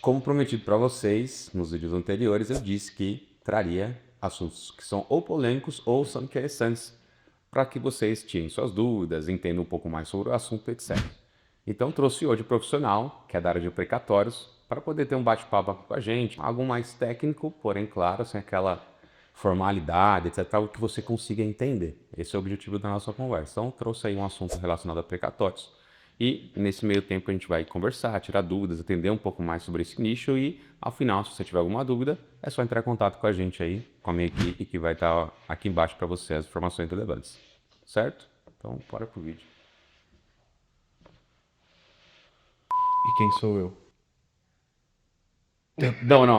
Como prometido para vocês nos vídeos anteriores, eu disse que traria assuntos que são ou polêmicos ou são interessantes para que vocês tirem suas dúvidas, entendam um pouco mais sobre o assunto, etc. Então trouxe hoje o profissional, que é da área de precatórios, para poder ter um bate-papo com a gente, algo mais técnico, porém, claro, sem aquela formalidade, etc., algo que você consiga entender. Esse é o objetivo da nossa conversa. Então trouxe aí um assunto relacionado a precatórios. E nesse meio tempo a gente vai conversar, tirar dúvidas, entender um pouco mais sobre esse nicho e, ao final, se você tiver alguma dúvida, é só entrar em contato com a gente aí, com a minha equipe, que vai estar aqui embaixo para você as informações relevantes. Certo? Então, bora pro vídeo. E quem sou eu? Não, não.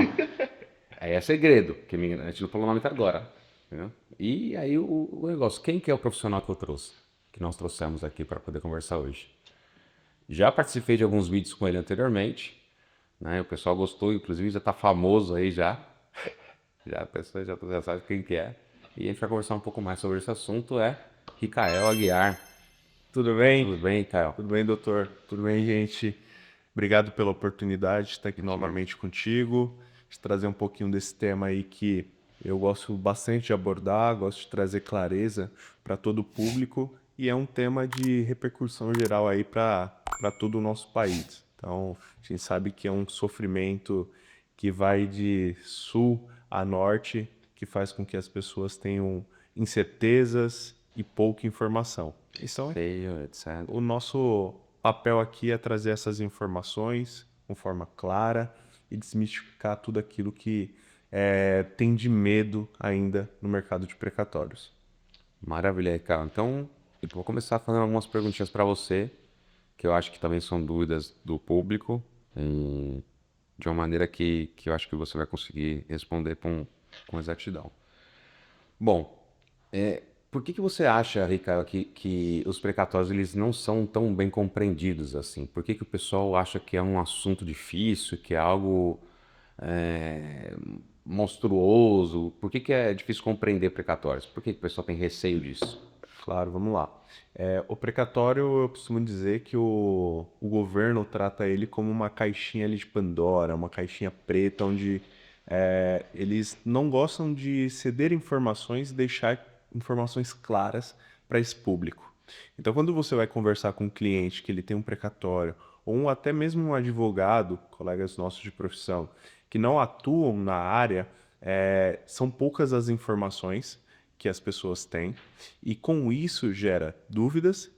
Aí é segredo, que a gente não falou o nome até agora. Entendeu? E aí o negócio, quem que é o profissional que eu trouxe? Que nós trouxemos aqui para poder conversar hoje. Já participei de alguns vídeos com ele anteriormente, né? O pessoal gostou, inclusive já está famoso aí já. Já a pessoa já sabe quem que é. E a gente vai conversar um pouco mais sobre esse assunto, é Ricael Aguiar. Tudo bem? Tudo bem, Ricael? Tudo bem, doutor? Tudo bem, gente? Obrigado pela oportunidade de estar aqui Imagina. novamente contigo, de trazer um pouquinho desse tema aí que eu gosto bastante de abordar, gosto de trazer clareza para todo o público e é um tema de repercussão geral aí para todo o nosso país. Então, a gente sabe que é um sofrimento que vai de sul a norte, que faz com que as pessoas tenham incertezas e pouca informação. Então, Receio, etc. o nosso papel aqui é trazer essas informações com forma clara e desmistificar tudo aquilo que tem de medo ainda no mercado de precatórios. Maravilha, Ricael. Então, eu vou começar fazendo algumas perguntinhas para você, que eu acho que também são dúvidas do público, de uma maneira que eu acho que você vai conseguir responder com exatidão. Bom, por que você acha, Ricardo, que os precatórios eles não são tão bem compreendidos assim? Por que o pessoal acha que é um assunto difícil, que é algo é, monstruoso? Por que é difícil compreender precatórios? Por que o pessoal tem receio disso? Claro, vamos lá. O precatório, eu costumo dizer que o governo trata ele como uma caixinha ali de Pandora, uma caixinha preta, onde eles não gostam de ceder informações e deixar informações claras para esse público. Então, quando você vai conversar com um cliente que ele tem um precatório, ou até mesmo um advogado, colegas nossos de profissão, que não atuam na área, são poucas as informações que as pessoas têm, e com isso gera dúvidas,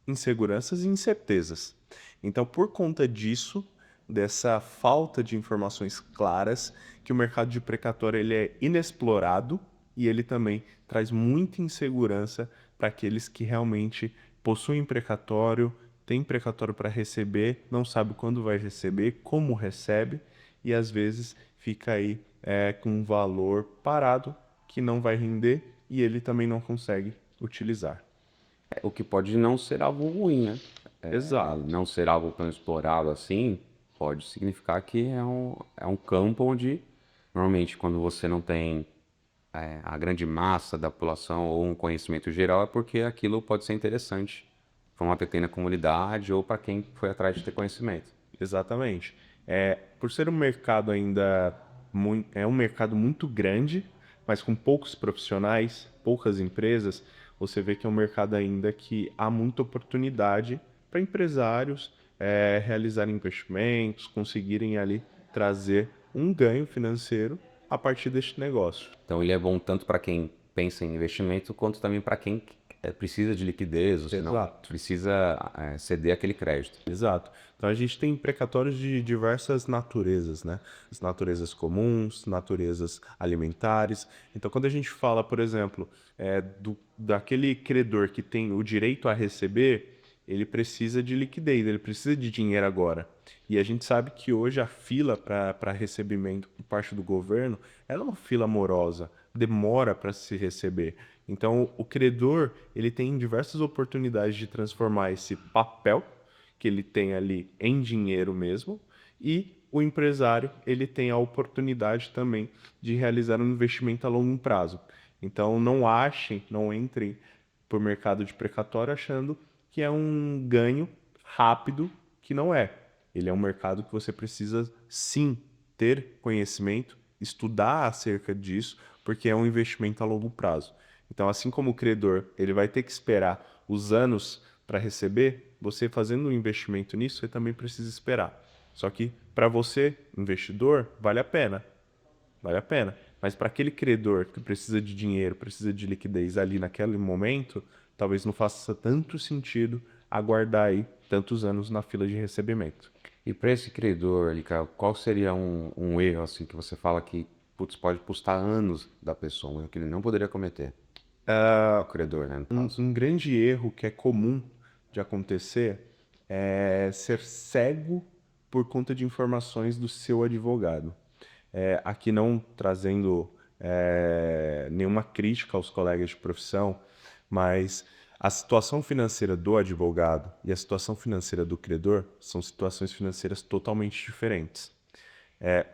inseguranças e incertezas. Então, por conta disso, dessa falta de informações claras, que o mercado de precatório ele é inexplorado e ele também traz muita insegurança para aqueles que realmente possuem precatório, têm precatório para receber, não sabe quando vai receber, como recebe e às vezes fica aí com um valor parado que não vai render e ele também não consegue utilizar. O que pode não ser algo ruim, né? Exato. Não ser algo tão explorado assim, pode significar que é um campo onde, normalmente, quando você não tem a grande massa da população ou um conhecimento geral, é porque aquilo pode ser interessante para uma pequena comunidade ou para quem foi atrás de ter conhecimento. Exatamente. Por ser um mercado ainda é um mercado muito grande, mas com poucos profissionais, poucas empresas, você vê que é um mercado ainda que há muita oportunidade para empresários realizarem investimentos, conseguirem ali trazer um ganho financeiro a partir deste negócio. Então, ele é bom tanto para quem pensa em investimento, quanto também para quem precisa de liquidez, ou senão Exato. precisa ceder aquele crédito. Exato. Então a gente tem precatórios de diversas naturezas, né? As naturezas comuns, naturezas alimentares. Então quando a gente fala, por exemplo, daquele credor que tem o direito a receber, ele precisa de liquidez, ele precisa de dinheiro agora. E a gente sabe que hoje a fila para recebimento por parte do governo, ela é uma fila morosa, demora para se receber. Então o credor, ele tem diversas oportunidades de transformar esse papel que ele tem ali em dinheiro mesmo, e o empresário ele tem a oportunidade também de realizar um investimento a longo prazo. Então não achem, não entrem por mercado de precatório achando que é um ganho rápido, que não é. Ele é um mercado que você precisa, sim, ter conhecimento, estudar acerca disso, porque é um investimento a longo prazo. Então, assim como o credor, ele vai ter que esperar os anos para receber, você fazendo um investimento nisso, você também precisa esperar. Só que para você, investidor, vale a pena. Vale a pena. Mas para aquele credor que precisa de dinheiro, precisa de liquidez ali naquele momento, talvez não faça tanto sentido aguardar aí tantos anos na fila de recebimento. E para esse credor ali, cara, qual seria um erro assim que você fala que putz, pode custar anos da pessoa, um erro que ele não poderia cometer? O credor, né, no caso. Um grande erro que é comum de acontecer é ser cego por conta de informações do seu advogado. Aqui não trazendo nenhuma crítica aos colegas de profissão, mas a situação financeira do advogado e a situação financeira do credor são situações financeiras totalmente diferentes.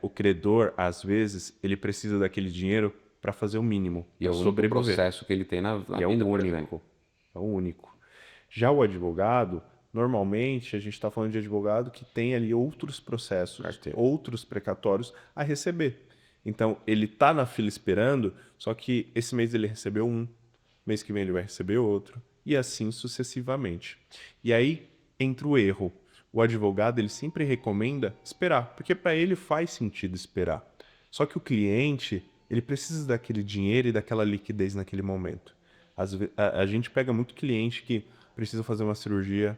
O credor, às vezes, ele precisa daquele dinheiro para fazer o mínimo, E é para o único sobreviver. processo que ele tem na E é o vida, por exemplo. único. É o único. Já o advogado, normalmente a gente está falando de advogado que tem ali outros processos, Carteira. outros precatórios a receber. Então, ele está na fila esperando, só que esse mês ele recebeu um, mês que vem ele vai receber outro, e assim sucessivamente. E aí entra o erro. O advogado ele sempre recomenda esperar, porque para ele faz sentido esperar. Só que o cliente, ele precisa daquele dinheiro e daquela liquidez naquele momento. A gente pega muito cliente que precisa fazer uma cirurgia,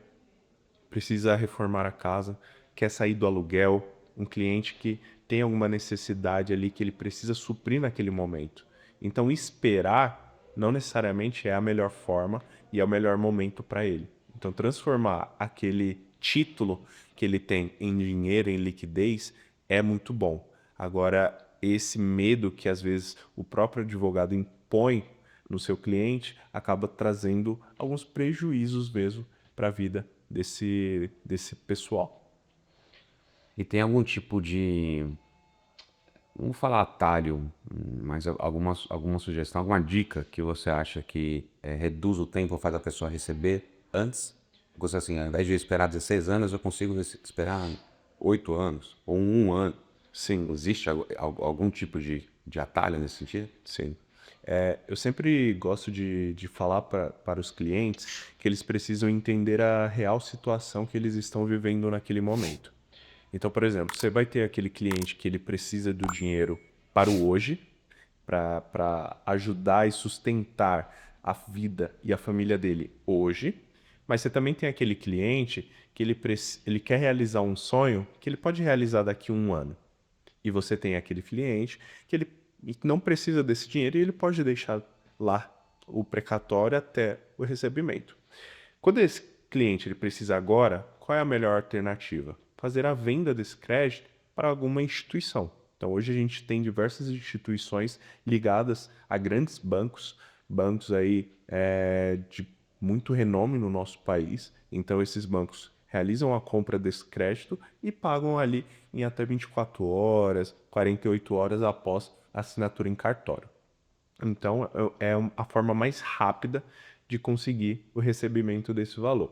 precisa reformar a casa, quer sair do aluguel, um cliente que tem alguma necessidade ali que ele precisa suprir naquele momento. Então, esperar não necessariamente é a melhor forma e é o melhor momento para ele. Então, transformar aquele título que ele tem em dinheiro, em liquidez, é muito bom. Agora, esse medo que às vezes o próprio advogado impõe no seu cliente acaba trazendo alguns prejuízos mesmo para a vida desse pessoal. E tem algum tipo de, vamos falar atalho, mas alguma sugestão, alguma dica que você acha que reduz o tempo, faz a pessoa receber antes? Você assim, ao invés de esperar 16 anos, eu consigo esperar 8 anos ou um ano. Sim, Existe algum tipo de atalho nesse sentido? sim. Eu sempre gosto de falar para os clientes que eles precisam entender a real situação que eles estão vivendo naquele momento. Então, por exemplo, você vai ter aquele cliente que ele precisa do dinheiro para o hoje, para ajudar e sustentar a vida e a família dele hoje, mas você também tem aquele cliente que ele quer realizar um sonho que ele pode realizar daqui a um ano. E você tem aquele cliente que ele não precisa desse dinheiro e ele pode deixar lá o precatório até o recebimento. Quando esse cliente ele precisa agora, qual é a melhor alternativa? Fazer a venda desse crédito para alguma instituição. Então, hoje a gente tem diversas instituições ligadas a grandes bancos, bancos aí de muito renome no nosso país. Então, esses bancos realizam a compra desse crédito e pagam ali em até 24 horas, 48 horas após a assinatura em cartório. Então, a forma mais rápida de conseguir o recebimento desse valor.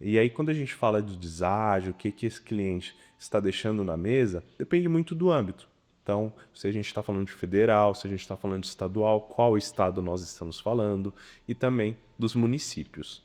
E aí, quando a gente fala de deságio, o que esse cliente está deixando na mesa, depende muito do âmbito. Então, se a gente está falando de federal, se a gente está falando de estadual, qual estado nós estamos falando, e também dos municípios.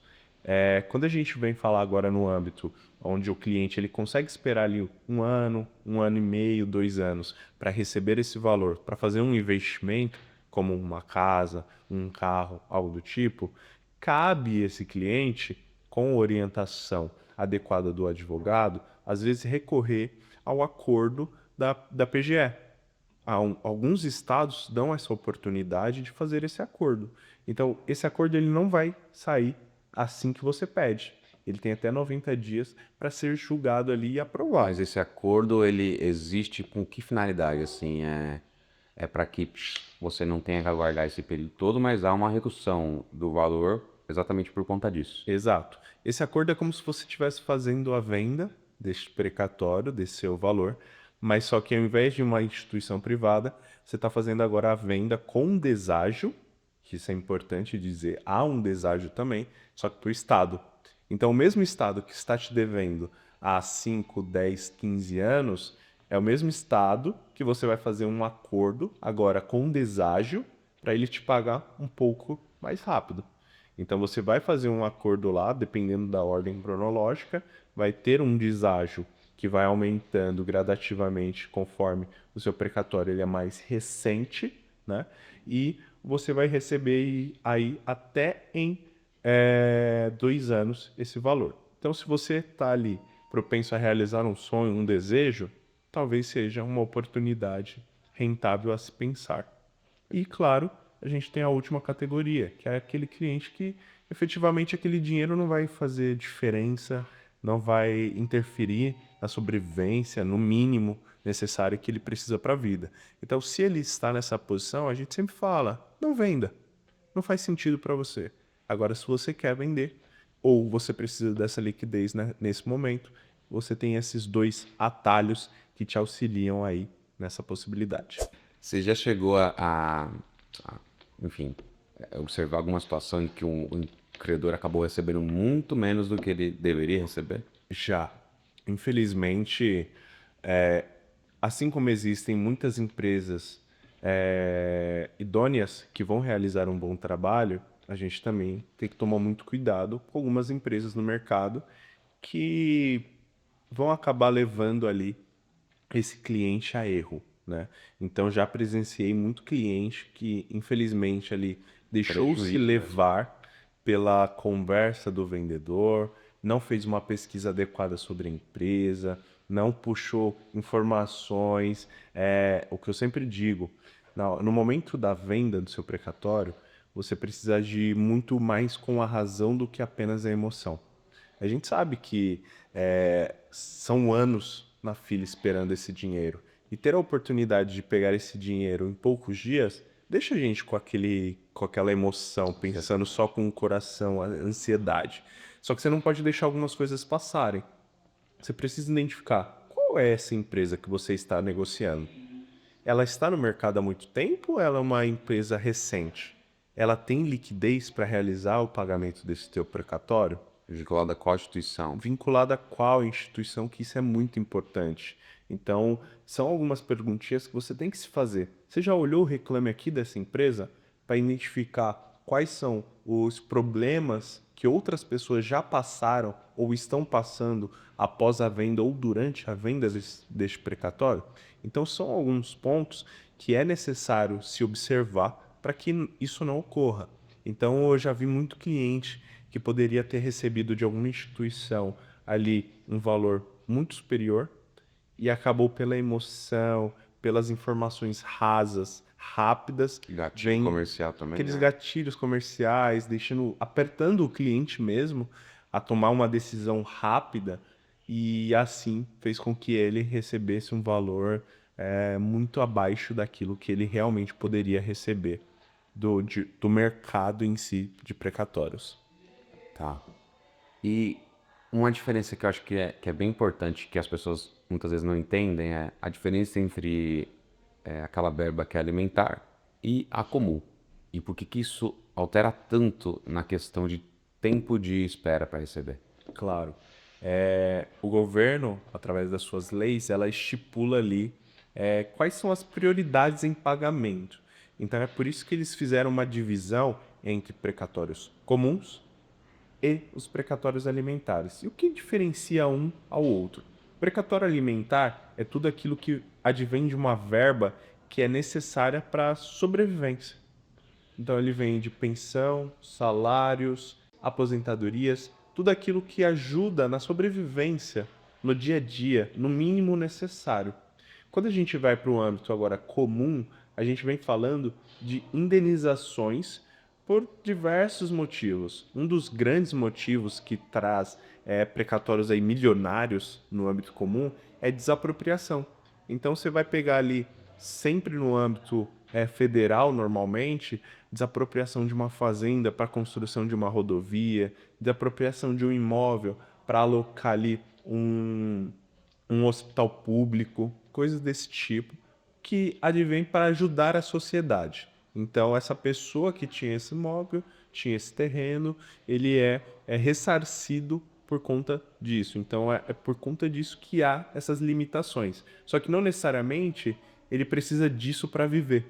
Quando a gente vem falar agora no âmbito onde o cliente ele consegue esperar ali um ano e meio, 2 anos para receber esse valor, para fazer um investimento, como uma casa, um carro, algo do tipo, cabe esse cliente, com orientação adequada do advogado, às vezes recorrer ao acordo da PGE. Alguns estados dão essa oportunidade de fazer esse acordo. Então, esse acordo ele não vai sair assim que você pede. Ele tem até 90 dias para ser julgado ali e aprovado. Mas esse acordo, ele existe com que finalidade? Assim, é para que você não tenha que aguardar esse período todo, mas há uma redução do valor exatamente por conta disso. Exato. Esse acordo é como se você estivesse fazendo a venda deste precatório, desse seu valor, mas só que ao invés de uma instituição privada, você está fazendo agora a venda com deságio, que isso é importante dizer, há um deságio também, só que para o Estado. Então, o mesmo Estado que está te devendo há 5, 10, 15 anos, é o mesmo estado que você vai fazer um acordo agora com um deságio para ele te pagar um pouco mais rápido. Então você vai fazer um acordo lá, dependendo da ordem cronológica, vai ter um deságio que vai aumentando gradativamente conforme o seu precatório ele é mais recente, né? E você vai receber aí até em 2 anos esse valor. Então, se você está ali propenso a realizar um sonho, um desejo, talvez seja uma oportunidade rentável a se pensar. E, claro, a gente tem a última categoria, que é aquele cliente que efetivamente aquele dinheiro não vai fazer diferença, não vai interferir na sobrevivência, no mínimo necessário que ele precisa para a vida. Então, se ele está nessa posição, a gente sempre fala: não venda, não faz sentido para você. Agora, se você quer vender, ou você precisa dessa liquidez, né, nesse momento, você tem esses dois atalhos que te auxiliam aí nessa possibilidade. Você já chegou a, enfim, observar alguma situação em que um credor acabou recebendo muito menos do que ele deveria receber? Já, infelizmente, é, assim como existem muitas empresas idôneas que vão realizar um bom trabalho, a gente também tem que tomar muito cuidado com algumas empresas no mercado que vão acabar levando ali esse cliente a erro, né? Então já presenciei muito cliente que, infelizmente, ali deixou-se Prejuízo, né? levar pela conversa do vendedor, não fez uma pesquisa adequada sobre a empresa, não puxou informações. O que eu sempre digo, no momento da venda do seu precatório, você precisa agir muito mais com a razão do que apenas a emoção. A gente sabe que são anos na fila esperando esse dinheiro. E ter a oportunidade de pegar esse dinheiro em poucos dias deixa a gente com aquela emoção, pensando só com o coração, a ansiedade. Só que você não pode deixar algumas coisas passarem. Você precisa identificar qual é essa empresa que você está negociando. Ela está no mercado há muito tempo ou ela é uma empresa recente? Ela tem liquidez para realizar o pagamento desse teu precatório? Vinculado à Constituição. Vinculada a qual instituição, que isso é muito importante. Então, são algumas perguntinhas que você tem que se fazer. Você já olhou o Reclame Aqui dessa empresa para identificar quais são os problemas que outras pessoas já passaram ou estão passando após a venda ou durante a venda deste precatório? Então, são alguns pontos que é necessário se observar para que isso não ocorra. Então, eu já vi muito cliente que poderia ter recebido de alguma instituição ali um valor muito superior e acabou pela emoção, pelas informações rasas, rápidas, Gatilho vem comercial também, aqueles né? gatilhos comerciais, apertando o cliente mesmo a tomar uma decisão rápida e assim fez com que ele recebesse um valor muito abaixo daquilo que ele realmente poderia receber do mercado em si de precatórios. Tá. E uma diferença que eu acho que é bem importante, que as pessoas muitas vezes não entendem, é a diferença entre aquela verba que é alimentar e a comum. E por que que isso altera tanto na questão de tempo de espera para receber? Claro. O governo, através das suas leis, ela estipula ali quais são as prioridades em pagamento. Então é por isso que eles fizeram uma divisão entre precatórios comuns e os precatórios alimentares. E o que diferencia um ao outro? O precatório alimentar é tudo aquilo que advém de uma verba que é necessária para a sobrevivência. Então ele vem de pensão, salários, aposentadorias, tudo aquilo que ajuda na sobrevivência no dia a dia, no mínimo necessário. Quando a gente vai para o âmbito agora comum, a gente vem falando de indenizações por diversos motivos. Um dos grandes motivos que traz precatórios aí milionários no âmbito comum é desapropriação. Então você vai pegar ali, sempre no âmbito federal, normalmente, desapropriação de uma fazenda para construção de uma rodovia, desapropriação de um imóvel para alocar ali um hospital público, coisas desse tipo, que advém para ajudar a sociedade. Então, essa pessoa que tinha esse imóvel, tinha esse terreno, ele é ressarcido por conta disso. Então é por conta disso que há essas limitações. Só que não necessariamente ele precisa disso para viver.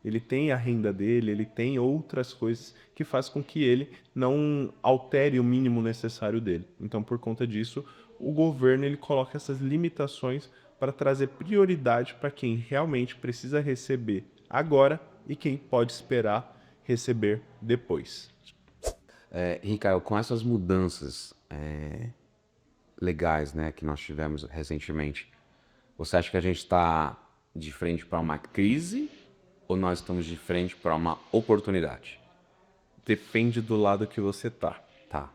Ele tem a renda dele, ele tem outras coisas que faz com que ele não altere o mínimo necessário dele. Então, por conta disso, o governo ele coloca essas limitações para trazer prioridade para quem realmente precisa receber agora e quem pode esperar receber depois. Ricardo, com essas mudanças legais, né, que nós tivemos recentemente, você acha que a gente está de frente para uma crise ou nós estamos de frente para uma oportunidade? Depende do lado que você tá. Tá.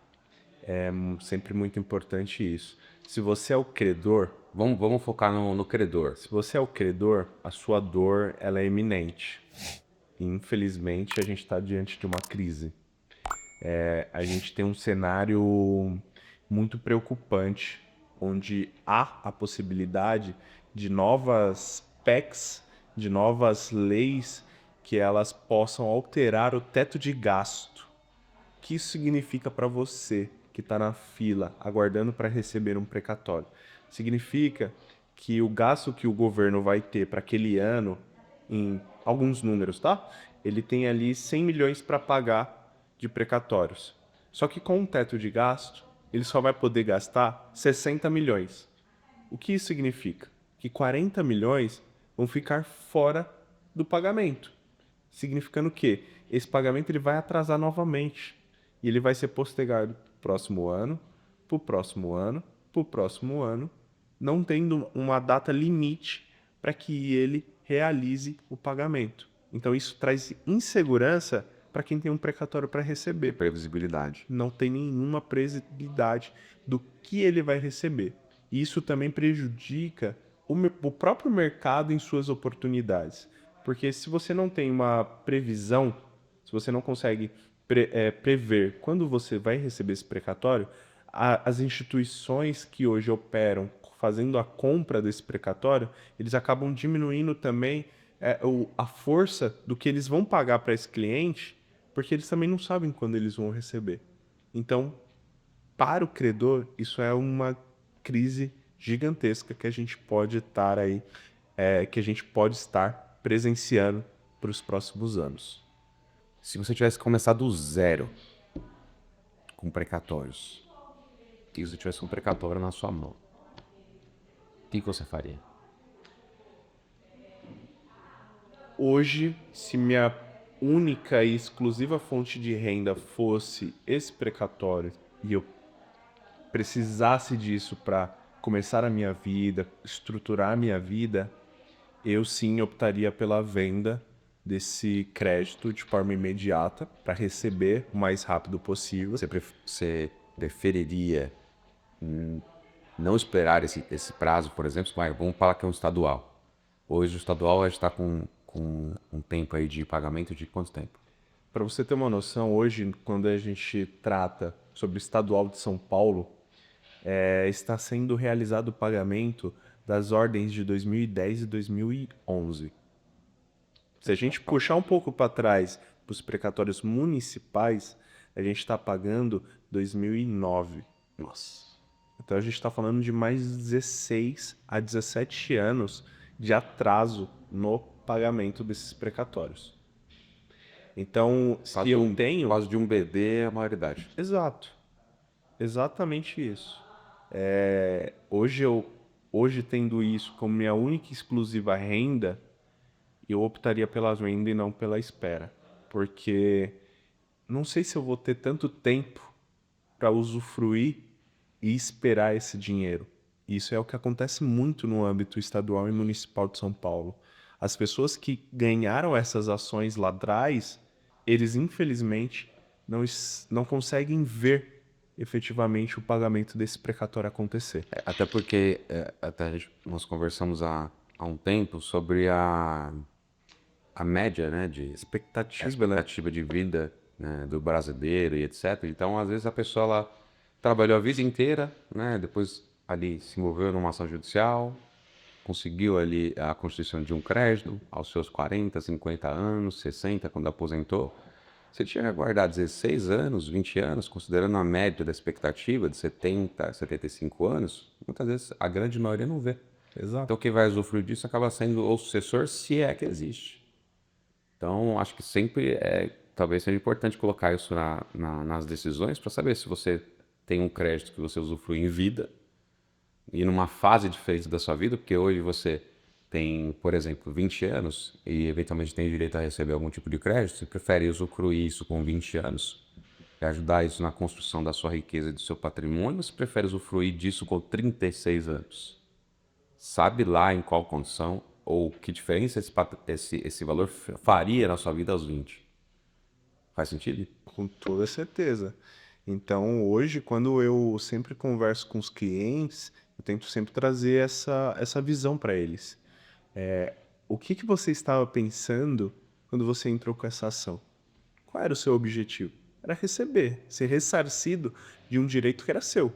É sempre muito importante isso. Se você é o credor, Vamos focar no credor. se você é o credor, a sua dor ela é iminente. E, infelizmente, a gente está diante de uma crise. A gente tem um cenário muito preocupante, onde há a possibilidade de novas PECs, de novas leis que elas possam alterar o teto de gasto. O que isso significa para você que está na fila aguardando para receber um precatório? Significa que o gasto que o governo vai ter para aquele ano, em alguns números, tá? Ele tem ali 100 milhões para pagar de precatórios. Só que com um teto de gasto, ele só vai poder gastar 60 milhões. O que isso significa? Que 40 milhões vão ficar fora do pagamento. Significando que esse pagamento ele vai atrasar novamente. E ele vai ser postergado próximo ano, para o próximo ano, para o próximo ano, não tendo uma data limite para que ele realize o pagamento. Então isso traz insegurança para quem tem um precatório para receber. Previsibilidade. Não tem nenhuma previsibilidade do que ele vai receber. E isso também prejudica o próprio mercado em suas oportunidades. Porque se você não tem uma previsão, se você não consegue prever quando você vai receber esse precatório, as instituições que hoje operam fazendo a compra desse precatório, eles acabam diminuindo também a força do que eles vão pagar para esse cliente, porque eles também não sabem quando eles vão receber. Então, para o credor, isso é uma crise gigantesca que a gente pode estar aí, que a gente pode estar presenciando para os próximos anos. Se você tivesse começado do zero com precatórios, e você tivesse um precatório na sua mão, o que você faria? Hoje, se minha única e exclusiva fonte de renda fosse esse precatório e eu precisasse disso para começar a minha vida, estruturar a minha vida, eu sim optaria pela venda desse crédito de forma imediata para receber o mais rápido possível. Você preferiria não esperar esse prazo, por exemplo? Vamos falar que é um estadual. Hoje o estadual está com um tempo aí de pagamento de quanto tempo? Para você ter uma noção, hoje, quando a gente trata sobre o estadual de São Paulo, está sendo realizado o pagamento das ordens de 2010 e 2011. Se a gente puxar um pouco para trás, para os precatórios municipais, a gente está pagando 2009. Nossa. Então a gente está falando de mais 16 a 17 anos de atraso no pagamento desses precatórios. Então, se eu tenho... Quase de um bebê a maioridade. Exato. Exatamente isso. Hoje tendo isso como minha única e exclusiva renda, eu optaria pela venda e não pela espera. Porque não sei se eu vou ter tanto tempo para usufruir e esperar esse dinheiro. Isso é o que acontece muito no âmbito estadual e municipal de São Paulo. As pessoas que ganharam essas ações lá atrás, eles infelizmente não conseguem ver efetivamente o pagamento desse precatório acontecer. Até porque nós conversamos há um tempo sobre a média, né, de expectativa de vida, né, do brasileiro e etc. Então, às vezes a pessoa ela trabalhou a vida inteira, né, depois ali se envolveu numa ação judicial, conseguiu ali a constituição de um crédito aos seus 40, 50 anos, 60, quando aposentou. Você tinha que aguardar 16 anos, 20 anos, considerando a média da expectativa de 70, 75 anos, muitas vezes a grande maioria não vê. Exato. Então quem vai usufruir disso acaba sendo o sucessor, se é que existe. Então acho que sempre talvez seja importante colocar isso nas decisões para saber se você tem um crédito que você usufrui em vida e numa fase diferente da sua vida, porque hoje você tem, por exemplo, 20 anos e eventualmente tem direito a receber algum tipo de crédito, você prefere usufruir isso com 20 anos e ajudar isso na construção da sua riqueza e do seu patrimônio, ou você prefere usufruir disso com 36 anos? Sabe lá em qual condição ou que diferença esse valor faria na sua vida aos 20? Faz sentido? Com toda certeza. Então, hoje, quando eu sempre converso com os clientes, eu tento sempre trazer essa visão para eles. O que que você estava pensando quando você entrou com essa ação? Qual era o seu objetivo? Era receber, ser ressarcido de um direito que era seu.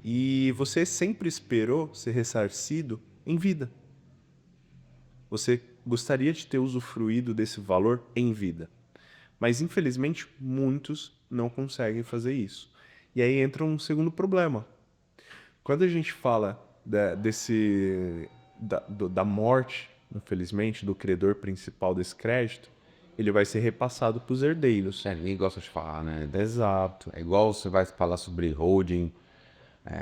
E você sempre esperou ser ressarcido em vida. Você gostaria de ter usufruído desse valor em vida. Mas, infelizmente, muitos não conseguem fazer isso. E aí entra um segundo problema. Quando a gente fala da morte, infelizmente, do credor principal desse crédito, ele vai ser repassado para os herdeiros. Ninguém gosta de falar, né? Exato. É igual você vai falar sobre holding,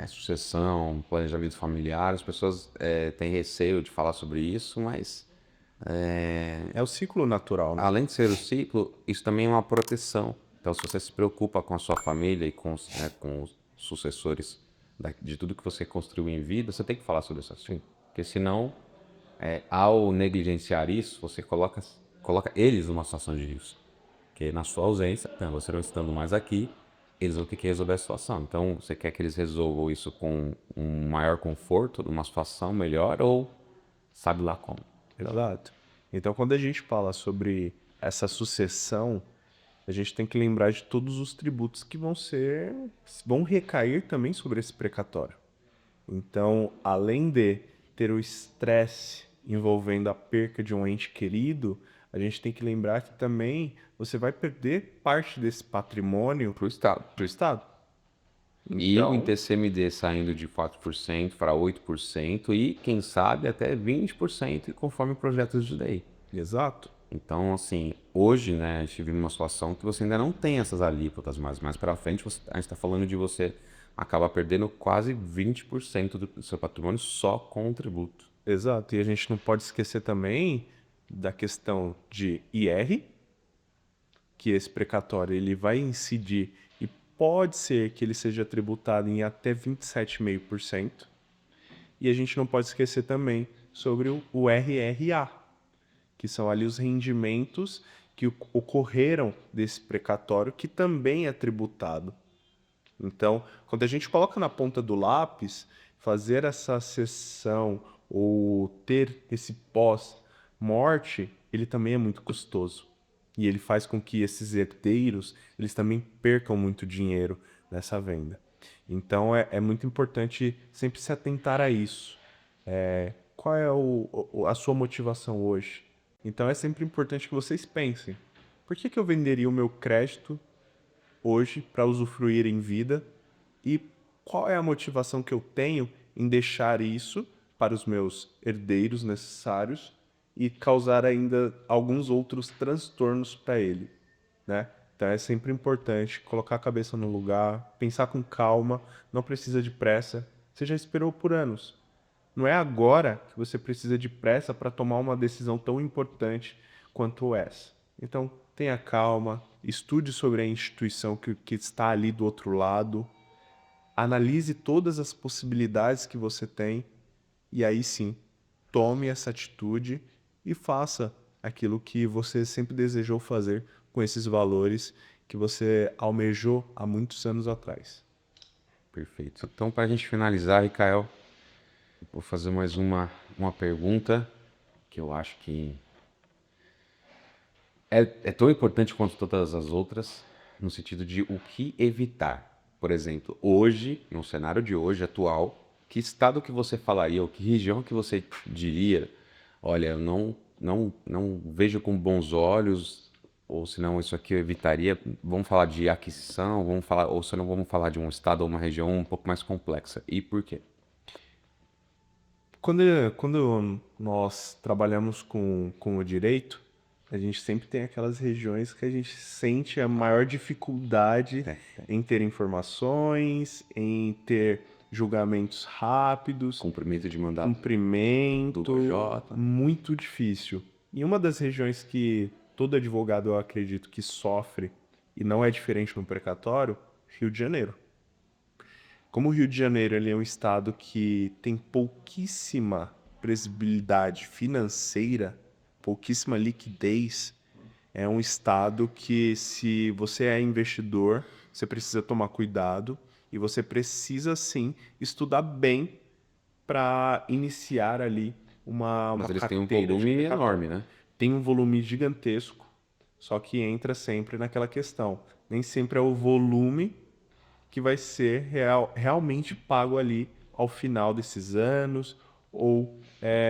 sucessão, planejamento familiar, as pessoas têm receio de falar sobre isso, mas É o ciclo natural, né? além de ser o ciclo, isso também é uma proteção. Então, se você se preocupa com a sua família e com os sucessores de tudo que você construiu em vida, você tem que falar sobre esse assunto. Porque senão, ao negligenciar isso, você coloca eles numa situação de risco. Porque na sua ausência, então, você não estando mais aqui, eles vão ter que resolver a situação. Então, você quer que eles resolvam isso com um maior conforto, numa situação melhor, ou sabe lá como? Exato. Então, quando a gente fala sobre essa sucessão, a gente tem que lembrar de todos os tributos que vão recair também sobre esse precatório. Então, além de ter o estresse envolvendo a perca de um ente querido, a gente tem que lembrar que também você vai perder parte desse patrimônio Para o Estado. para o Estado. E o Então, ITCMD saindo de 4% para 8% e, quem sabe, até 20% conforme o projeto de lei. exato. Então, assim, hoje, né, a gente vive numa situação que você ainda não tem essas alíquotas, mas mais para frente a gente está falando de você acabar perdendo quase 20% do seu patrimônio só com o tributo. Exato. E a gente não pode esquecer também da questão de IR, que esse precatório ele vai incidir e pode ser que ele seja tributado em até 27,5%. E a gente não pode esquecer também sobre o RRA, que são ali os rendimentos que ocorreram desse precatório, que também é tributado. Então, quando a gente coloca na ponta do lápis, fazer essa cessão ou ter esse pós-morte, ele também é muito custoso. E ele faz com que esses herdeiros, eles também percam muito dinheiro nessa venda. Então, é muito importante sempre se atentar a isso. Qual é a sua motivação hoje? Então, é sempre importante que vocês pensem. Por que que eu venderia o meu crédito hoje para usufruir em vida e qual é a motivação que eu tenho em deixar isso para os meus herdeiros necessários e causar ainda alguns outros transtornos para ele, né? Então é sempre importante colocar a cabeça no lugar, pensar com calma, não precisa de pressa. Você já esperou por anos. Não é agora que você precisa de pressa para tomar uma decisão tão importante quanto essa. Então, tenha calma, estude sobre a instituição que está ali do outro lado, analise todas as possibilidades que você tem e aí sim, tome essa atitude e faça aquilo que você sempre desejou fazer com esses valores que você almejou há muitos anos atrás. Perfeito. Então, para a gente finalizar, Ricael, vou fazer mais uma pergunta que eu acho que é tão importante quanto todas as outras, no sentido de o que evitar. Por exemplo, hoje, no cenário de hoje, atual, que estado que você falaria, ou que região que você diria, olha, eu não vejo com bons olhos Ou senão isso aqui eu evitaria. Vamos falar de aquisição, vamos falar, ou senão vamos falar de um estado ou uma região um pouco mais complexa. E por quê? Quando nós trabalhamos com o direito, a gente sempre tem aquelas regiões que a gente sente a maior dificuldade Tem. em ter informações, em ter julgamentos rápidos, Cumprimento de mandato do cumprimento, PJ. muito difícil. E uma das regiões que todo advogado eu acredito que sofre, e não é diferente no precatório, Rio de Janeiro. Como o Rio de Janeiro ele é um estado que tem pouquíssima previsibilidade financeira, pouquíssima liquidez, é um estado que, se você é investidor, você precisa tomar cuidado e você precisa sim estudar bem para iniciar ali uma Mas eles têm um carteira de volume precatório. enorme, né? Tem um volume gigantesco, só que entra sempre naquela questão. Nem sempre é o volume que vai ser realmente pago ali ao final desses anos ou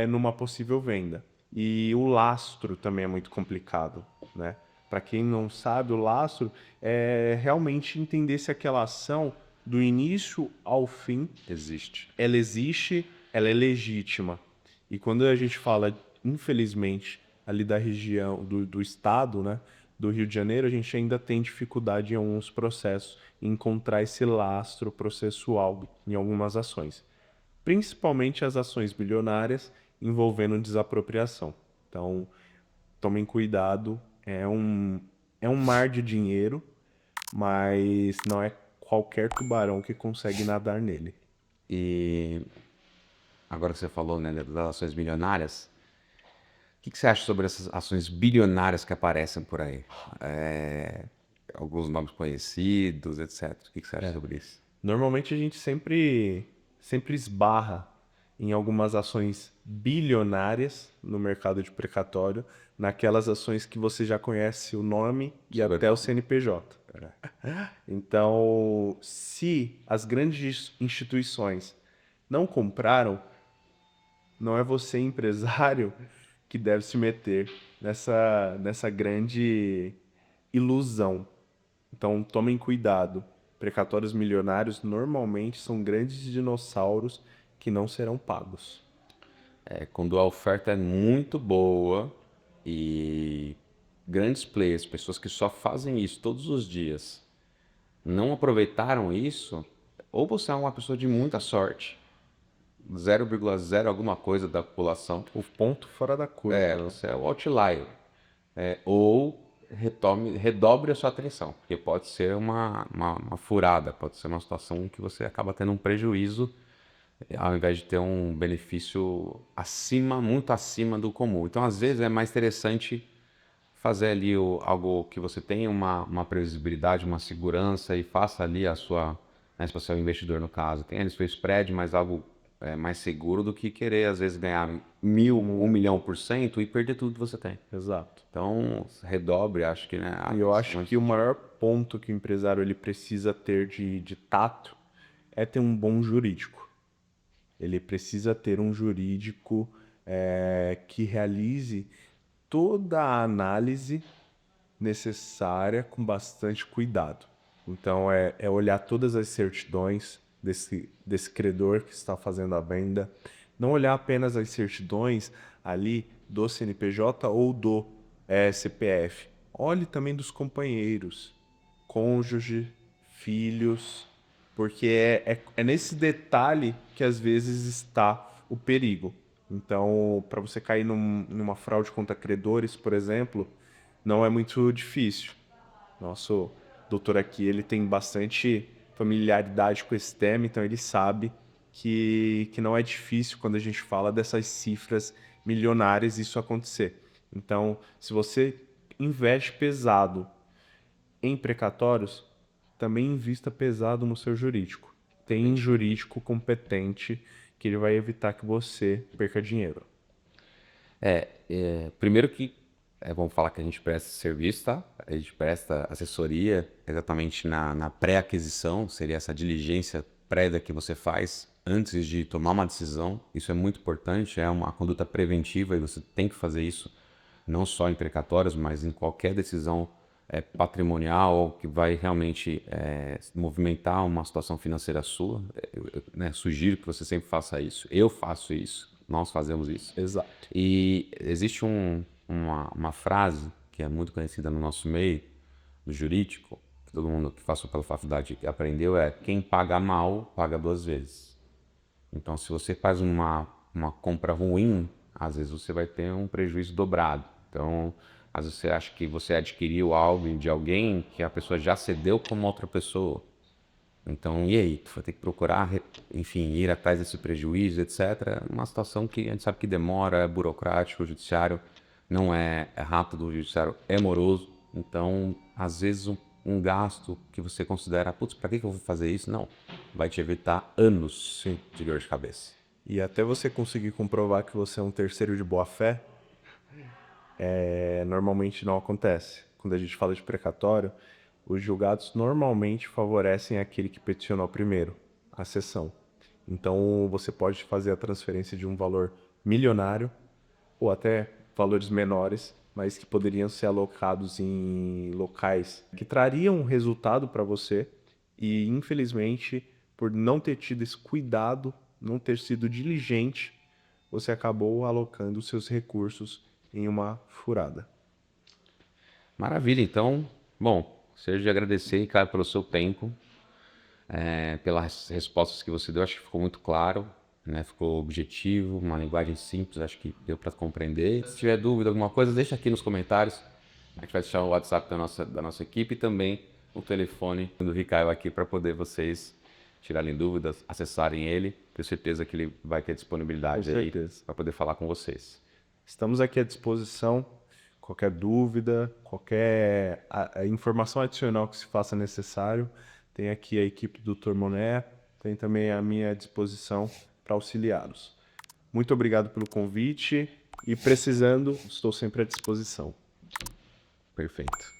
numa possível venda. E o lastro também é muito complicado, né? Para quem não sabe, o lastro é realmente entender se aquela ação, do início ao fim, Existe. ela existe, ela é legítima. E quando a gente fala, infelizmente, ali da região, do estado, né, do Rio de Janeiro, a gente ainda tem dificuldade em alguns processos em encontrar esse lastro processual em algumas ações. Principalmente as ações bilionárias envolvendo desapropriação. Então, tomem cuidado, é um mar de dinheiro, mas não é qualquer tubarão que consegue nadar nele. E agora que você falou, né, das ações bilionárias, o que você acha sobre essas ações bilionárias que aparecem por aí? É, alguns nomes conhecidos, etc. O que você acha sobre isso? Normalmente a gente sempre esbarra em algumas ações bilionárias no mercado de precatório, naquelas ações que você já conhece o nome e Super. até o CNPJ. Então, se as grandes instituições não compraram, não é você, empresário, que deve se meter nessa grande ilusão. Então tomem cuidado. Precatórios milionários normalmente são grandes dinossauros que não serão pagos. É, quando a oferta é muito boa e grandes players, pessoas que só fazem isso todos os dias, não aproveitaram isso, ou você é uma pessoa de muita sorte, 0,0 alguma coisa da população, O ponto fora da curva, né? você é o outlier. Ou redobre a sua atenção, porque pode ser uma furada, pode ser uma situação que você acaba tendo um prejuízo ao invés de ter um benefício acima, muito acima do comum. Então, às vezes, é mais interessante fazer ali algo que você tenha uma previsibilidade, uma segurança e faça ali a sua, né, se você é um investidor no caso, tenha ali seu spread, mas algo mais seguro do que querer, às vezes, ganhar 1.000, 1 milhão% e perder tudo que você tem. Exato. Então, redobre, acho que, né? E eu acho que o maior ponto que o empresário ele precisa ter de tato é ter um bom jurídico. Ele precisa ter um jurídico que realize toda a análise necessária com bastante cuidado. Então, é olhar todas as certidões desse credor que está fazendo a venda, não olhar apenas as certidões ali do CNPJ ou do CPF. Olhe também dos companheiros, cônjuge, filhos, porque é nesse detalhe que às vezes está o perigo. Então, para você cair numa fraude contra credores, por exemplo, não é muito difícil. Nosso doutor aqui, ele tem bastante familiaridade com esse tema, então ele sabe que não é difícil quando a gente fala dessas cifras milionárias isso acontecer. Então, se você investe pesado em precatórios, também invista pesado no seu jurídico. Tem jurídico competente que ele vai evitar que você perca dinheiro. Primeiro que vamos falar que a gente presta serviço, tá? A gente presta assessoria exatamente na pré-aquisição, seria essa diligência prévia que você faz antes de tomar uma decisão. Isso é muito importante, é uma conduta preventiva e você tem que fazer isso não só em precatórios, mas em qualquer decisão patrimonial que vai realmente movimentar uma situação financeira sua, né, sugiro que você sempre faça isso. Eu faço isso, nós fazemos isso. Exato. E existe uma frase que é muito conhecida no nosso meio, do jurídico, que todo mundo que passou pela faculdade aprendeu, é: quem paga mal, paga duas vezes. Então, se você faz uma compra ruim, às vezes você vai ter um prejuízo dobrado. Então, às vezes você acha que você adquiriu algo de alguém que a pessoa já cedeu para uma outra pessoa. Então, e aí? Tu vai ter que procurar, enfim, ir atrás desse prejuízo, etc. Uma situação que a gente sabe que demora, é burocrático, o judiciário não é rápido, o judiciário é moroso. Então, às vezes, um gasto que você considera, putz, para que eu vou fazer isso? Não, vai te evitar anos Sim. de dor de cabeça. E até você conseguir comprovar que você é um terceiro de boa-fé, normalmente não acontece. Quando a gente fala de precatório, os julgados normalmente favorecem aquele que peticionou primeiro, a sessão. Então você pode fazer a transferência de um valor milionário ou até valores menores, mas que poderiam ser alocados em locais que trariam um resultado para você e, infelizmente, por não ter tido esse cuidado, não ter sido diligente, você acabou alocando seus recursos em uma furada. Maravilha, então, bom, seja de agradecer, cara, pelo seu tempo, pelas respostas que você deu, acho que ficou muito claro, né? Ficou objetivo, uma linguagem simples, acho que deu para compreender. Se tiver dúvida, alguma coisa, deixa aqui nos comentários. A gente vai deixar o WhatsApp da nossa equipe e também o telefone do Ricaio aqui para poder vocês tirarem dúvidas, acessarem ele. Tenho certeza que ele vai ter disponibilidade Com aí certeza. para poder falar com vocês. Estamos aqui à disposição. Qualquer dúvida, qualquer informação adicional que se faça necessário, tem aqui a equipe do Dr. Moné, tem também a minha disposição para auxiliá-los. Muito obrigado pelo convite e precisando, estou sempre à disposição. Perfeito.